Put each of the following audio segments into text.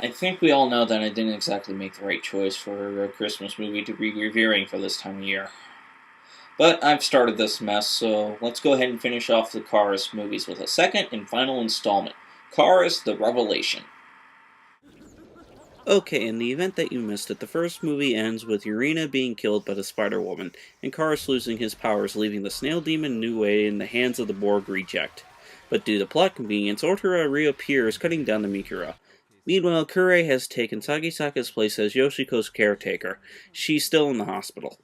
I think we all know that I didn't exactly make the right choice for a Christmas movie to be reviewing for this time of year. But I've started this mess, so let's go ahead and finish off the Cars movies with a second and final installment, Cars: The Revelation. Okay, in the event that you missed it, the first movie ends with Urena being killed by the Spider-Woman, and Cars losing his powers, leaving the Snail Demon New Way in the hands of the Borg reject. But due to plot convenience, Ortera reappears, cutting down the Mikura. Meanwhile, Kure has taken Sagisaka's place as Yoshiko's caretaker. She's still in the hospital.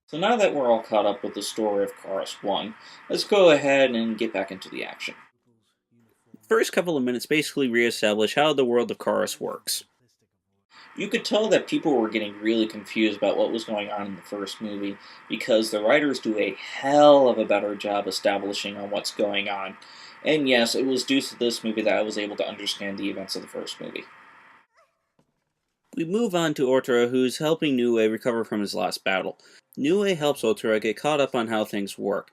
So now that we're all caught up with the story of Cars 1, let's go ahead and get back into the action. First couple of minutes basically re-establish how the world of Cars works. You could tell that people were getting really confused about what was going on in the first movie because the writers do a hell of a better job establishing on what's going on. And yes, it was due to this movie that I was able to understand the events of the first movie. We move on to Ortera, who's helping Nue recover from his last battle. Nue helps Ortera get caught up on how things work.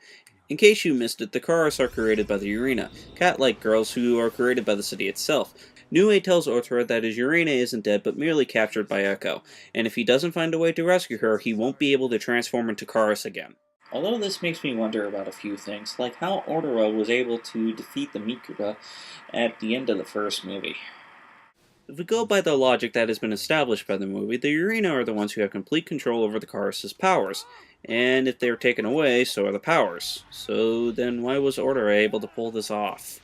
In case you missed it, the Cars are created by the Urena, cat-like girls who are created by the city itself. Nue tells Ortera that his Urena isn't dead but merely captured by Echo, and if he doesn't find a way to rescue her, he won't be able to transform into Cars again. Although this makes me wonder about a few things, like how Ordera was able to defeat the Mikura at the end of the first movie. If we go by the logic that has been established by the movie, the Urena are the ones who have complete control over the Cars' powers, and if they are taken away, so are the powers. So then why was Ordera able to pull this off?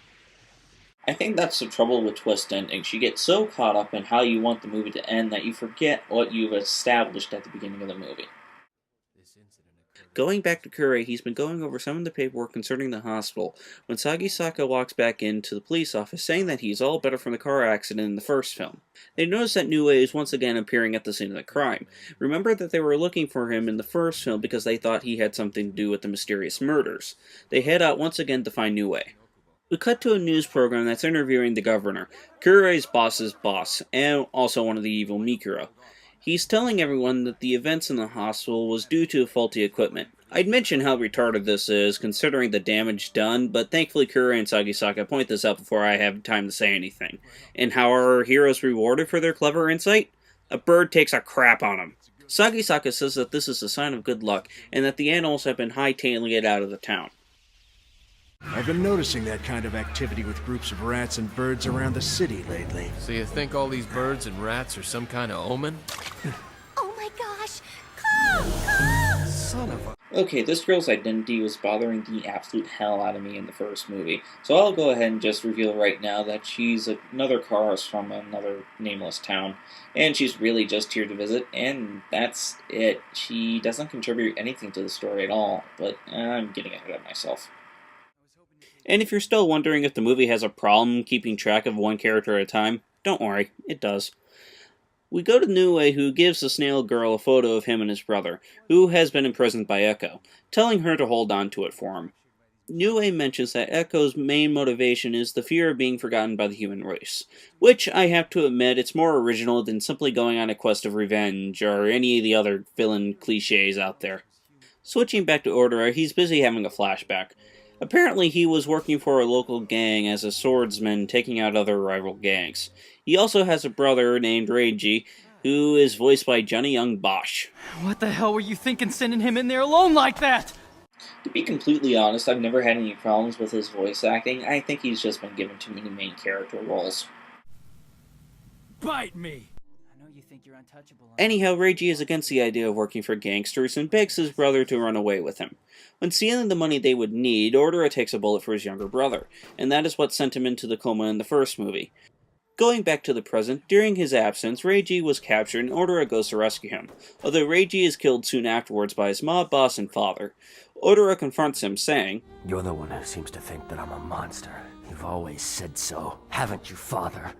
I think that's the trouble with twist endings. You get so caught up in how you want the movie to end that you forget what you've established at the beginning of the movie. Going back to Kure, he's been going over some of the paperwork concerning the hospital when Sagisaka walks back into the police office saying that he's all better from the car accident in the first film. They notice that Nue is once again appearing at the scene of the crime. Remember that they were looking for him in the first film because they thought he had something to do with the mysterious murders. They head out once again to find Nue. We cut to a news program that's interviewing the governor, Kure's boss's boss, and also one of the evil Mikura. He's telling everyone that the events in the hospital was due to faulty equipment. I'd mention how retarded this is, considering the damage done, but thankfully Kure and Sagisaka point this out before I have time to say anything. And how are our heroes rewarded for their clever insight? A bird takes a crap on them. Sagisaka says that this is a sign of good luck, and that the animals have been hightailing it out of the town. I've been noticing that kind of activity with groups of rats and birds around the city lately. So you think all these birds and rats are some kind of omen? Oh my gosh! Come! Son of a... Okay, this girl's identity was bothering the absolute hell out of me in the first movie, so I'll go ahead and just reveal right now that she's another Cars from another nameless town, and she's really just here to visit, and that's it. She doesn't contribute anything to the story at all, but I'm getting ahead of myself. And if you're still wondering if the movie has a problem keeping track of one character at a time, don't worry, it does. We go to Nue, who gives the snail girl a photo of him and his brother, who has been imprisoned by Echo, telling her to hold on to it for him. Nue mentions that Echo's main motivation is the fear of being forgotten by the human race, which I have to admit it's more original than simply going on a quest of revenge or any of the other villain cliches out there. Switching back to Ordera, he's busy having a flashback. Apparently he was working for a local gang as a swordsman taking out other rival gangs. He also has a brother named Reiji, who is voiced by Johnny Young Bosch. What the hell were you thinking sending him in there alone like that? To be completely honest, I've never had any problems with his voice acting. I think he's just been given too many main character roles. Bite me! I know you think you're untouchable. Anyhow, Reiji is against the idea of working for gangsters and begs his brother to run away with him. When stealing the money they would need, Ordera takes a bullet for his younger brother, and that is what sent him into the coma in the first movie. Going back to the present, during his absence, Reiji was captured and Ordera goes to rescue him, although Reiji is killed soon afterwards by his mob boss and father. Ordera confronts him, saying, "You're the one who seems to think that I'm a monster. You've always said so, haven't you, father?"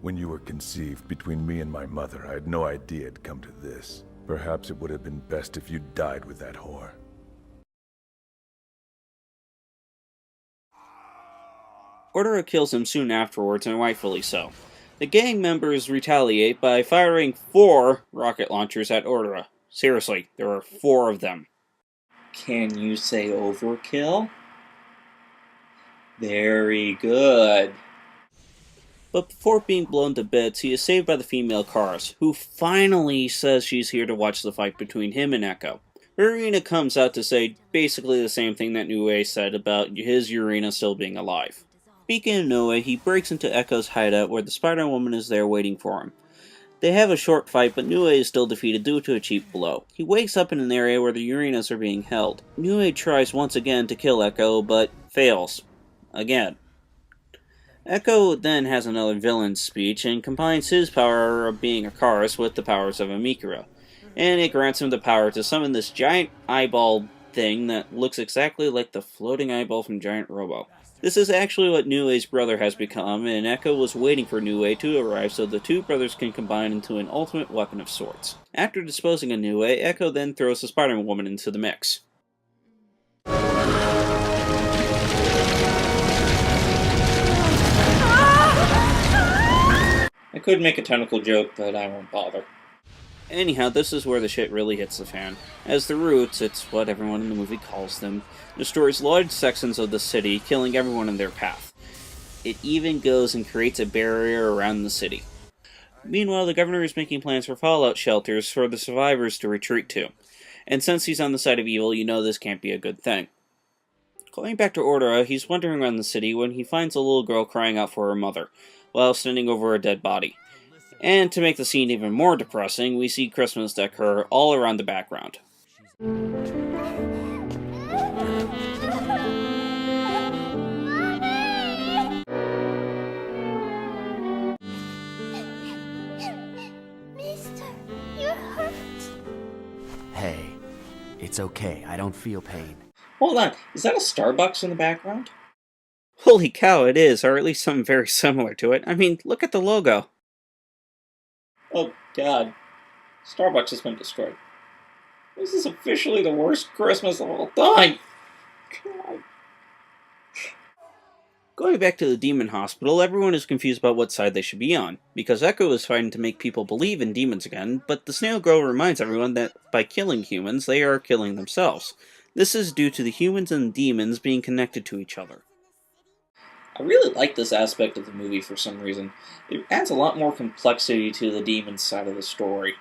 When you were conceived between me and my mother, I had no idea it'd come to this. Perhaps it would have been best if you died with that whore. Ordera kills him soon afterwards, and rightfully so. The gang members retaliate by firing 4 rocket launchers at Ordera. Seriously, there are 4 of them. Can you say overkill? Very good. But before being blown to bits, he is saved by the female Karis, who finally says she's here to watch the fight between him and Echo. Irina comes out to say basically the same thing that Nue said about his Urina still being alive. Speaking of Nue, he breaks into Echo's hideout where the Spider-Woman is there waiting for him. They have a short fight, but Nue is still defeated due to a cheap blow. He wakes up in an area where the Urinas are being held. Nue tries once again to kill Echo, but fails. Again. Echo then has another villain's speech and combines his power of being a Karis with the powers of a Mikura. And it grants him the power to summon this giant eyeball thing that looks exactly like the floating eyeball from Giant Robo. This is actually what Nue's brother has become, and Echo was waiting for Nue to arrive so the two brothers can combine into an ultimate weapon of sorts. After disposing of Nue, Echo then throws the Spider-Woman into the mix. I could make a tentacle joke, but I won't bother. Anyhow, this is where the shit really hits the fan, as the Roots, it's what everyone in the movie calls them, destroys large sections of the city, killing everyone in their path. It even goes and creates a barrier around the city. Meanwhile, the governor is making plans for fallout shelters for the survivors to retreat to, and since he's on the side of evil, you know this can't be a good thing. Going back to Ordera, he's wandering around the city when he finds a little girl crying out for her mother, while standing over a dead body. And to make the scene even more depressing, we see Christmas decor all around the background. Mister, you're hurt. Hey, it's okay. I don't feel pain. Hold on, is that a Starbucks in the background? Holy cow, it is, or at least something very similar to it. I mean, look at the logo. Oh god. Starbucks has been destroyed. This is officially the worst Christmas of all time! God. Going back to the demon hospital, everyone is confused about what side they should be on, because Echo is fighting to make people believe in demons again, but the snail girl reminds everyone that by killing humans, they are killing themselves. This is due to the humans and demons being connected to each other. I really like this aspect of the movie for some reason. It adds a lot more complexity to the demon side of the story.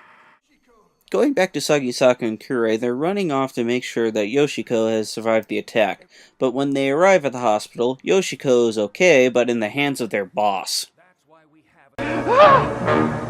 Going back to Sagisaka and Kure, they're running off to make sure that Yoshiko has survived the attack, but when they arrive at the hospital, Yoshiko is okay, but in the hands of their boss. That's why we have